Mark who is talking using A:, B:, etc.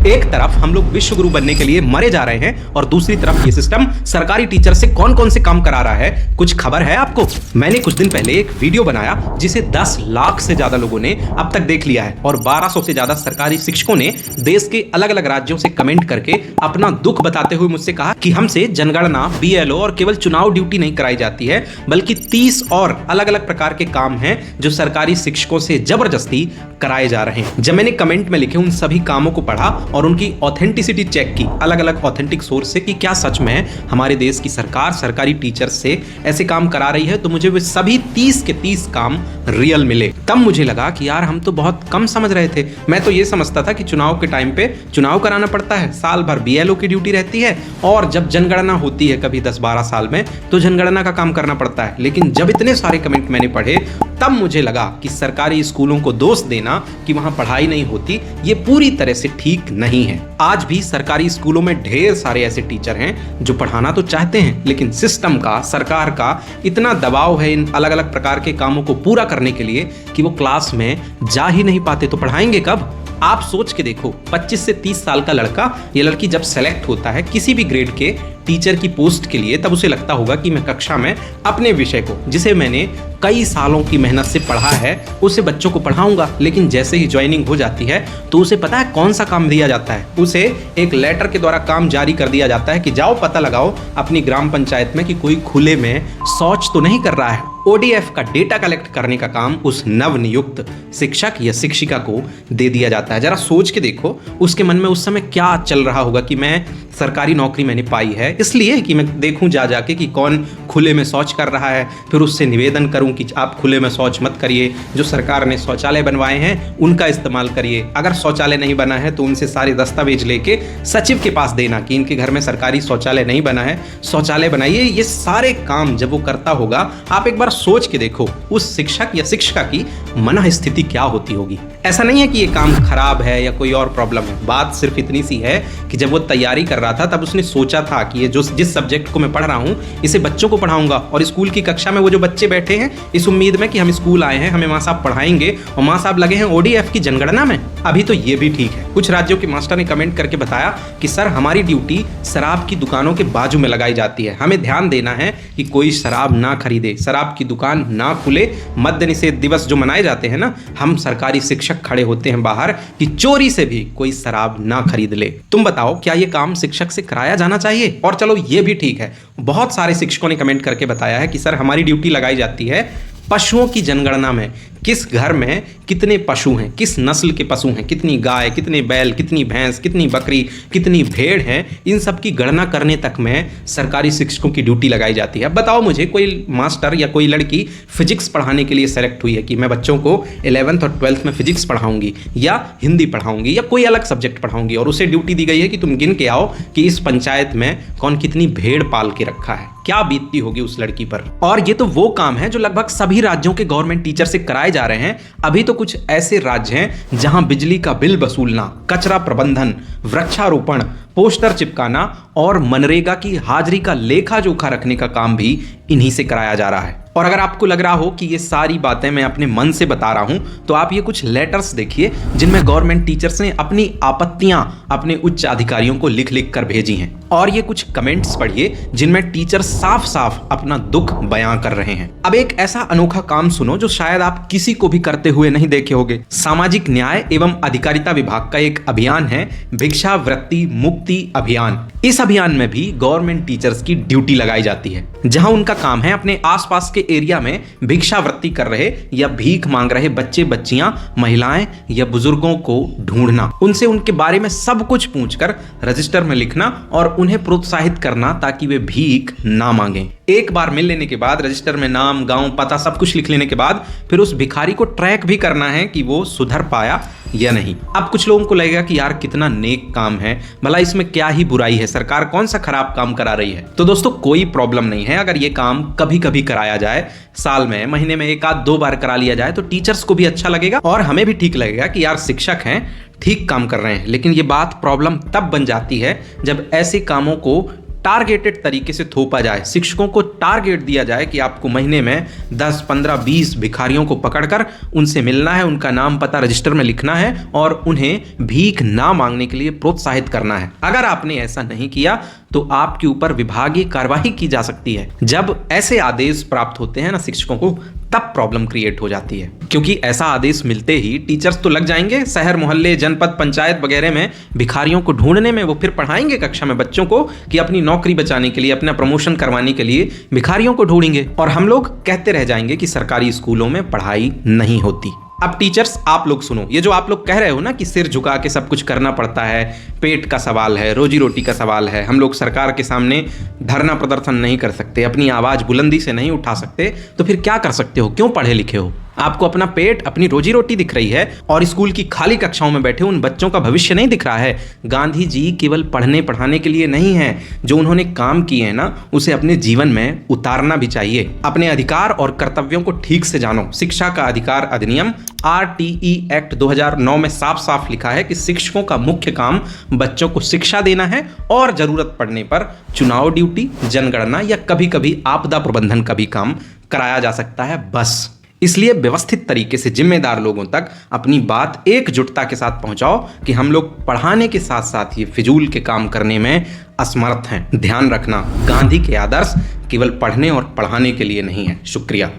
A: एक तरफ हम लोग विश्व गुरु बनने के लिए मरे जा रहे हैं और दूसरी तरफ ये सिस्टम सरकारी टीचर से कौन कौन से काम करा रहा है, कुछ खबर है आपको? मैंने कुछ दिन पहले एक वीडियो बनाया जिसे 10 लाख से ज्यादा लोगों ने अब तक देख लिया है और 1200 से ज्यादा सरकारी शिक्षकों ने देश के अलग अलग राज्यों से कमेंट करके अपना दुख बताते हुए मुझसे कहा कि हमसे जनगणना, बीएलओ और केवल चुनाव ड्यूटी नहीं कराई जाती है, बल्कि 30 और अलग अलग प्रकार के काम हैं जो सरकारी शिक्षकों से जबरदस्ती कराए जा रहे हैं। जब मैंने कमेंट में लिखे उन सभी कामों को पढ़ा और उनकी ऑथेंटिसिटी चेक की अलग अलग ऑथेंटिक सोर्स से कि क्या सच में हमारे देश की सरकार सरकारी टीचर से ऐसे काम करा रही है, तो मुझे वे सभी 30 के 30 काम रियल मिले। तब मुझे लगा कि यार हम तो बहुत कम समझ रहे थे। मैं तो ये समझता था कि चुनाव के टाइम पे चुनाव कराना पड़ता है, साल भर बीएलओ की ड्यूटी रहती है और जब जनगणना होती है कभी 10-12 साल में तो जनगणना का काम करना पड़ता है। लेकिन जब इतने सारे कमेंट मैंने पढ़े तब मुझे लगा कि सरकारी स्कूलों को दोष देना कि वहां पढ़ाई नहीं होती ये पूरी तरह से ठीक नहीं है। आज भी सरकारी स्कूलों में ढेर सारे ऐसे टीचर हैं जो पढ़ाना तो चाहते हैं, लेकिन सिस्टम का, सरकार का इतना दबाव है इन अलग अलग प्रकार के कामों को पूरा करने के लिए कि वो क्लास में जा ही नहीं पाते। तो पढ़ाएंगे कब? आप सोच के देखो, 25 से 30 साल का लड़का या लड़की जब सेलेक्ट होता है किसी भी ग्रेड के टीचर की पोस्ट के लिए, तब उसे लगता होगा कि मैं कक्षा में अपने विषय को, जिसे मैंने कई सालों की मेहनत से पढ़ा है, उसे बच्चों को पढ़ाऊंगा। लेकिन जैसे ही ज्वाइनिंग हो जाती है तो उसे पता है कौन सा काम दिया जाता है? उसे एक लेटर के द्वारा काम जारी कर दिया जाता है कि जाओ पता लगाओ अपनी ग्राम पंचायत में कि कोई खुले में शौच तो नहीं कर रहा है। ओडीएफ का डेटा कलेक्ट करने का काम उस नवनियुक्त शिक्षक या शिक्षिका को दे दिया जाता है। जरा सोच के देखो उसके मन में उस समय क्या चल रहा होगा कि मैं सरकारी नौकरी मैंने पाई है इसलिए कि मैं देखूं जा जाके कि कौन खुले में शौच कर रहा है, फिर उससे निवेदन करूं कि आप खुले में शौच मत करिए, जो सरकार ने शौचालय बनवाए हैं उनका इस्तेमाल करिए। अगर शौचालय नहीं बना है तो उनसे सारे दस्तावेज लेके सचिव के पास देना कि इनके घर में सरकारी शौचालय नहीं बना है, शौचालय बनाइए। ये सारे काम जब वो करता होगा, आप एक बार सोच के देखो उस शिक्षक या शिक्षिका की मन स्थिति क्या होती होगी। ऐसा नहीं है कि ये काम खराब है या कोई और प्रॉब्लम है, बात सिर्फ इतनी सी है कि जब वो तैयारी कर रहा था तब उसने सोचा था कि ये जिस सब्जेक्ट को मैं पढ़ रहा हूँ इसे बच्चों को पढ़ाऊंगा, और स्कूल की कक्षा में वो जो बच्चे बैठे हैं इस उम्मीद में कि हम स्कूल आए हैं, हमें माँ साहब पढ़ाएंगे, और माँ साहब लगे हैं ओडीएफ की जनगणना में। अभी तो ये भी ठीक है। कुछ राज्यों के मास्टर ने कमेंट करके बताया कि सर हमारी ड्यूटी शराब की दुकानों के बाजू में लगाई जाती है, हमें ध्यान देना है कि कोई शराब ना खरीदे, शराब की दुकान ना खुले। मद्य निषेध दिवस जो मनाए जाते हैं ना, हम सरकारी शिक्षक खड़े होते हैं बाहर कि चोरी से भी कोई शराब ना खरीद ले। तुम बताओ क्या ये काम शिक्षक से कराया जाना चाहिए? और चलो ये भी ठीक है, बहुत सारे शिक्षकों ने कमेंट करके बताया है कि सर हमारी ड्यूटी लगाई जाती है पशुओं की जनगणना में, किस घर में कितने पशु हैं, किस नस्ल के पशु हैं, कितनी गाय, कितने बैल, कितनी भैंस, कितनी बकरी, कितनी भेड़ हैं, इन सब की गणना करने तक में सरकारी शिक्षकों की ड्यूटी लगाई जाती है। अब बताओ मुझे कोई मास्टर या कोई लड़की फिजिक्स पढ़ाने के लिए सेलेक्ट हुई है कि मैं बच्चों को 11th और 12th में फिजिक्स पढ़ाऊंगी या हिंदी पढ़ाऊंगी या कोई अलग सब्जेक्ट पढ़ाऊंगी, और उसे ड्यूटी दी गई है कि तुम गिन के आओ कि इस पंचायत में कौन कितनी भेड़ पाल के रखा है। क्या बीतती होगी उस लड़की पर। और ये तो वो काम है जो लगभग सभी राज्यों के गवर्नमेंट टीचर से कराए जा रहे हैं। अभी तो कुछ ऐसे राज्य हैं जहां बिजली का बिल वसूलना, कचरा प्रबंधन, वृक्षारोपण, पोस्टर चिपकाना और मनरेगा की हाजिरी का लेखा जोखा रखने का काम भी इन्हीं से कराया जा रहा है। और अगर आपको लग रहा हो कि ये सारी बातें मैं अपने मन से बता रहा हूं, तो आप ये कुछ लेटर्स देखिए जिनमें गवर्नमेंट टीचर्स ने अपनी आपत्तियां अपने उच्च अधिकारियों को लिख लिख कर भेजी हैं। और ये कुछ कमेंट्स पढ़िए जिनमें टीचर साफ साफ अपना दुख बयां कर रहे हैं। अब एक ऐसा अनोखा काम सुनो जो शायद आप किसी को भी करते हुए नहीं देखे होंगे। सामाजिक न्याय एवं अधिकारिता विभाग का एक अभियान है भिक्षावृत्ति मुक्ति अभियान। इस अभियान में भी गवर्नमेंट टीचर्स की ड्यूटी लगाई जाती है, जहां उनका काम है अपने आसपास के एरिया में भिक्षावृत्ति कर रहे या भीख मांग रहे बच्चे बच्चियां, महिलाएं या बुजुर्गों को ढूंढना, उनसे उनके बारे में सब कुछ पूछकर रजिस्टर में लिखना और उन्हें प्रोत्साहित करना ताकि वे भीख ना मांगें। एक बार मिल लेने के बाद रजिस्टर में नाम, गांव, पता सब कुछ लिख लेने के बाद फिर उस भिखारी को ट्रैक भी करना है कि वो सुधर पाया या नहीं। अब कुछ लोगों को लगेगा कि यार कितना नेक काम है, भला इसमें क्या ही बुराई है, सरकार कौन सा खराब काम करा रही है। तो दोस्तों कोई प्रॉब्लम नहीं है अगर ये काम कभी कभी कराया जाए, साल में, महीने में 1-2 बार करा लिया जाए तो टीचर्स को भी अच्छा लगेगा और हमें भी ठीक लगेगा कि यार शिक्षक हैं, ठीक काम कर रहे हैं। लेकिन ये बात प्रॉब्लम तब बन जाती है जब ऐसे कामों को टारगेटेड तरीके से थोपा जाए, शिक्षकों को टारगेट दिया जाए कि आपको महीने में 10, 15, 20 भिखारियों को पकड़कर उनसे मिलना है, उनका नाम पता रजिस्टर में लिखना है और उन्हें भीख ना मांगने के लिए प्रोत्साहित करना है। अगर आपने ऐसा नहीं किया तो आपके ऊपर विभागीय कार्रवाई की जा सकती है। जब ऐसे आदेश प्राप्त होते हैं ना शिक्षकों को, तब प्रॉब्लम क्रिएट हो जाती है, क्योंकि ऐसा आदेश मिलते ही टीचर्स तो लग जाएंगे शहर, मोहल्ले, जनपद, पंचायत वगैरह में भिखारियों को ढूंढने में। वो फिर पढ़ाएंगे कक्षा में बच्चों को कि अपनी नौकरी बचाने के लिए, अपना प्रमोशन करवाने के लिए भिखारियों को ढूंढेंगे, और हम लोग कहते रह जाएंगे कि सरकारी स्कूलों में पढ़ाई नहीं होती। अब टीचर्स आप लोग सुनो, ये जो आप लोग कह रहे हो ना कि सिर झुका के सब कुछ करना पड़ता है, पेट का सवाल है, रोजी रोटी का सवाल है, हम लोग सरकार के सामने धरना प्रदर्शन नहीं कर सकते, अपनी आवाज़ बुलंदी से नहीं उठा सकते, तो फिर क्या कर सकते हो? क्यों पढ़े लिखे हो? आपको अपना पेट, अपनी रोजी रोटी दिख रही है और स्कूल की खाली कक्षाओं में बैठे उन बच्चों का भविष्य नहीं दिख रहा है। गांधी जी केवल पढ़ने पढ़ाने के लिए नहीं है, जो उन्होंने काम किए हैं ना, उसे अपने जीवन में उतारना भी चाहिए। अपने अधिकार और कर्तव्यों को ठीक से जानो। शिक्षा का अधिकार अधिनियम RTE एक्ट 2009 में साफ साफ लिखा है कि शिक्षकों का मुख्य काम बच्चों को शिक्षा देना है और जरूरत पड़ने पर चुनाव ड्यूटी, जनगणना या कभी कभी आपदा प्रबंधन का भी काम कराया जा सकता है, बस। इसलिए व्यवस्थित तरीके से जिम्मेदार लोगों तक अपनी बात एकजुटता के साथ पहुंचाओ कि हम लोग पढ़ाने के साथ साथ ये फिजूल के काम करने में असमर्थ हैं। ध्यान रखना, गांधी के आदर्श केवल पढ़ने और पढ़ाने के लिए नहीं है। शुक्रिया।